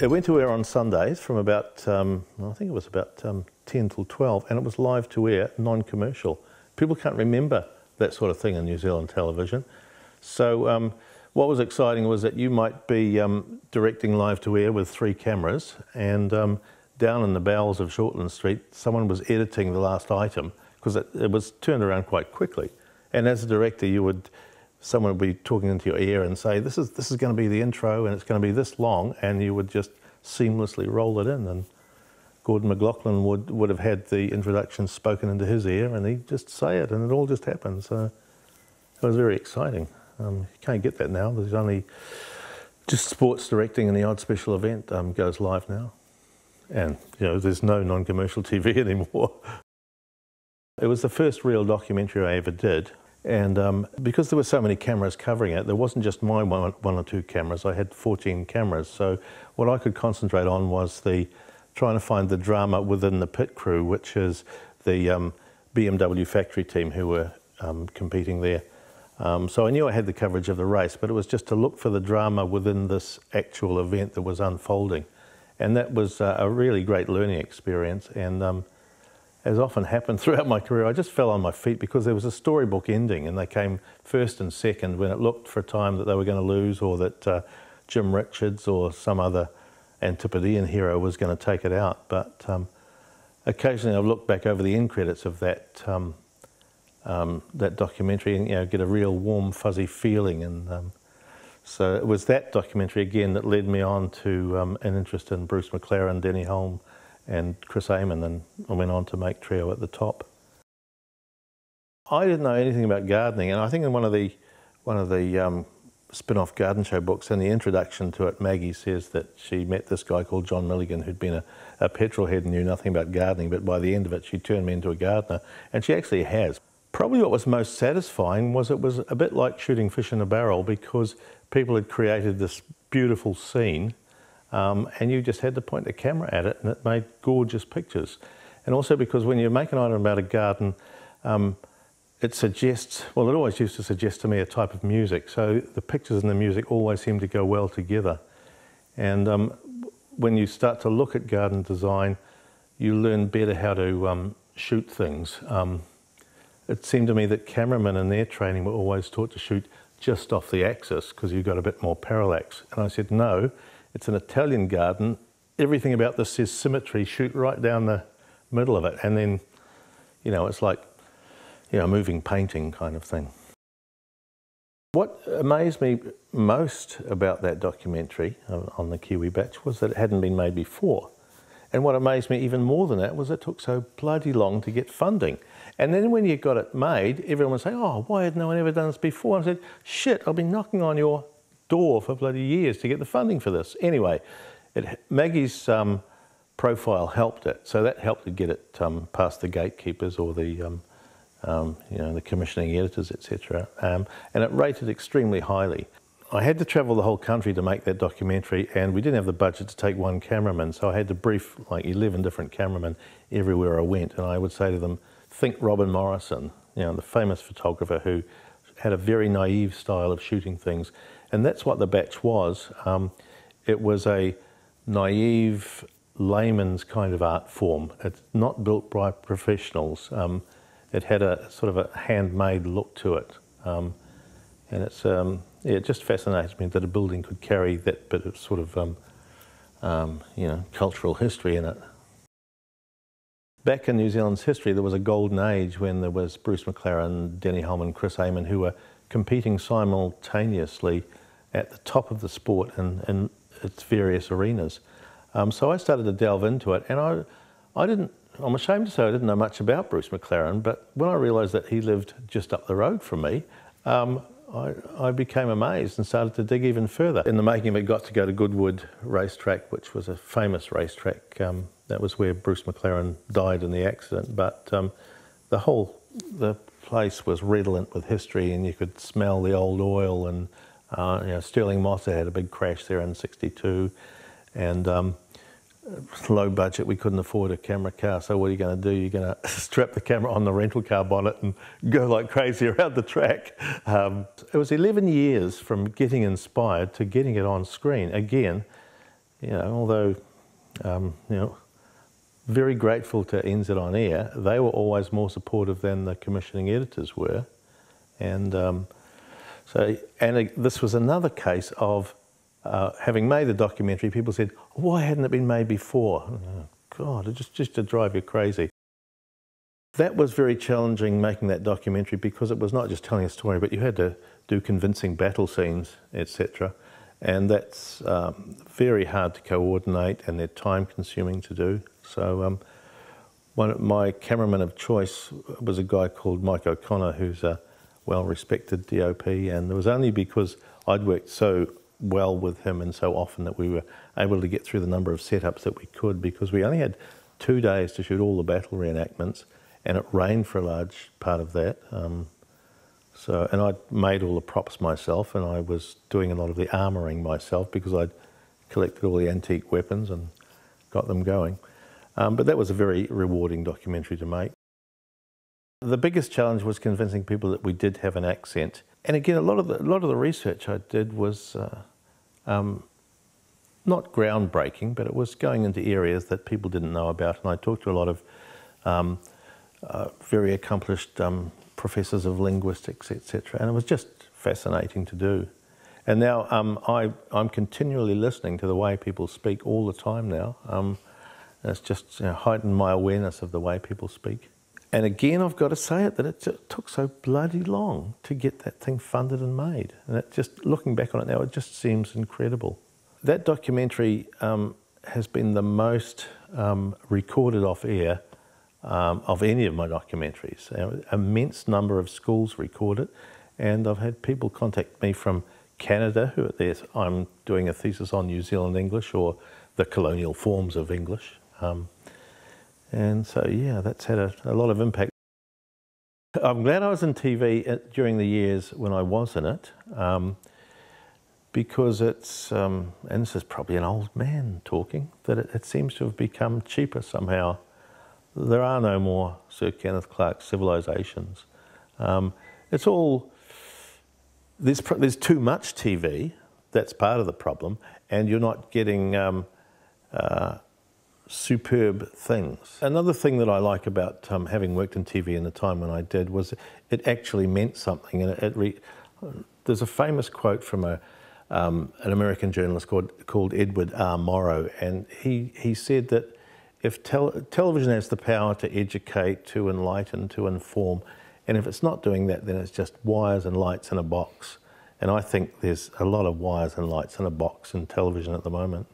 It went to air on Sundays from about, I think it was about 10 till 12, and it was live to air, non-commercial. People can't remember that sort of thing in New Zealand television. So what was exciting was that you might be directing live to air with 3 cameras, and down in the bowels of Shortland Street, someone was editing the last item, because it was turned around quite quickly. And as a director, someone would be talking into your ear and say, this is going to be the intro and it's going to be this long, and you would just seamlessly roll it in. And Gordon McLaughlin would have had the introduction spoken into his ear, and he'd just say it, and it all just happened. So it was very exciting. You can't get that now. There's only just sports directing, and the odd special event goes live now. And there's no non-commercial TV anymore. It was the first real documentary I ever did. And because there were so many cameras covering it, there wasn't just my one or two cameras. I had 14 cameras. So what I could concentrate on was trying to find the drama within the pit crew, which is the BMW factory team who were competing there. So I knew I had the coverage of the race, but it was just to look for the drama within this actual event that was unfolding. And that was a really great learning experience. And as often happened throughout my career, I just fell on my feet because there was a storybook ending, and they came first and second when it looked for a time that they were going to lose, or that Jim Richards or some other Antipodean hero was going to take it out. But occasionally I've looked back over the end credits of that documentary and get a real warm, fuzzy feeling. And so it was that documentary again that led me on to an interest in Bruce McLaren, Denny Hulme, and Chris Amon, and I went on to make Trio at the Top. I didn't know anything about gardening, and I think in one of the spin-off garden show books, in the introduction to it, Maggie says that she met this guy called John Milligan, who'd been a petrol head and knew nothing about gardening, but by the end of it she turned me into a gardener, and she actually has. Probably what was most satisfying was it was a bit like shooting fish in a barrel, because people had created this beautiful scene, and you just had to point the camera at it, and it made gorgeous pictures. And also because when you make an item about a garden, it suggests, well, it always used to suggest to me a type of music. So the pictures and the music always seem to go well together. And when you start to look at garden design, you learn better how to shoot things. It seemed to me that cameramen in their training were always taught to shoot just off the axis because you've got a bit more parallax. And I said, no. It's an Italian garden. Everything about this is symmetry. Shoot right down the middle of it. And then, it's like, a moving painting kind of thing. What amazed me most about that documentary on the Kiwi batch was that it hadn't been made before. And what amazed me even more than that was it took so bloody long to get funding. And then when you got it made, everyone would say, oh, why had no one ever done this before? And I said, shit, I've been knocking on your door for bloody years to get the funding for this. Anyway, Maggie's profile helped it, so that helped to get it past the gatekeepers or the the commissioning editors, etc. And it rated extremely highly. I had to travel the whole country to make that documentary, and we didn't have the budget to take one cameraman, so I had to brief like 11 different cameramen everywhere I went, and I would say to them, think Robin Morrison, the famous photographer who had a very naive style of shooting things. And that's what the batch was. It was a naive, layman's kind of art form. It's not built by professionals. It had a sort of a handmade look to it. And it just fascinated me that a building could carry that bit of sort of, cultural history in it. Back in New Zealand's history, there was a golden age when there was Bruce McLaren, Denny Hulme and Chris Amon, who were competing simultaneously at the top of the sport in its various arenas. So I started to delve into it, and I'm ashamed to say I didn't know much about Bruce McLaren, but when I realised that he lived just up the road from me, I became amazed and started to dig even further. In the making of it, got to go to Goodwood racetrack, which was a famous racetrack. That was where Bruce McLaren died in the accident, but the place was redolent with history, and you could smell the old oil, and Sterling Moss had a big crash there in '62, and low budget, we couldn't afford a camera car, so what are you going to do? You're going to strap the camera on the rental car bonnet and go like crazy around the track. It was 11 years from getting inspired to getting it on screen. Again, although, very grateful to NZ On Air, they were always more supportive than the commissioning editors were. And this was another case of having made the documentary, people said, why hadn't it been made before? Oh, God, it just to drive you crazy. That was very challenging, making that documentary, because it was not just telling a story, but you had to do convincing battle scenes, etc. And that's very hard to coordinate, and they're time consuming to do. So my cameraman of choice was a guy called Mike O'Connor, who's a well-respected DOP, and it was only because I'd worked so well with him and so often that we were able to get through the number of setups that we could, because we only had 2 days to shoot all the battle reenactments, and it rained for a large part of that. And I'd made all the props myself, and I was doing a lot of the armouring myself because I'd collected all the antique weapons and got them going. But that was a very rewarding documentary to make. The biggest challenge was convincing people that we did have an accent. And again, a lot of the research I did was not groundbreaking, but it was going into areas that people didn't know about. And I talked to a lot of very accomplished professors of linguistics, etc. And it was just fascinating to do. And now I'm continually listening to the way people speak all the time now. And it's just heightened my awareness of the way people speak. And again, I've got to say that it took so bloody long to get that thing funded and made. And it just, looking back on it now, it just seems incredible. That documentary has been the most recorded off air of any of my documentaries. An immense number of schools record it, and I've had people contact me from Canada who I'm doing a thesis on New Zealand English, or the colonial forms of English. And so, yeah, that's had a lot of impact. I'm glad I was in TV during the years when I was in it, because it's, and this is probably an old man talking, that it seems to have become cheaper somehow. There are no more Sir Kenneth Clarke civilizations. It's all, there's too much TV, that's part of the problem, and you're not getting superb things. Another thing that I like about having worked in TV in the time when I did was it actually meant something. And there's a famous quote from an American journalist called Edward R. Morrow, and he said that if television has the power to educate, to enlighten, to inform, and if it's not doing that, then it's just wires and lights in a box. And I think there's a lot of wires and lights in a box in television at the moment.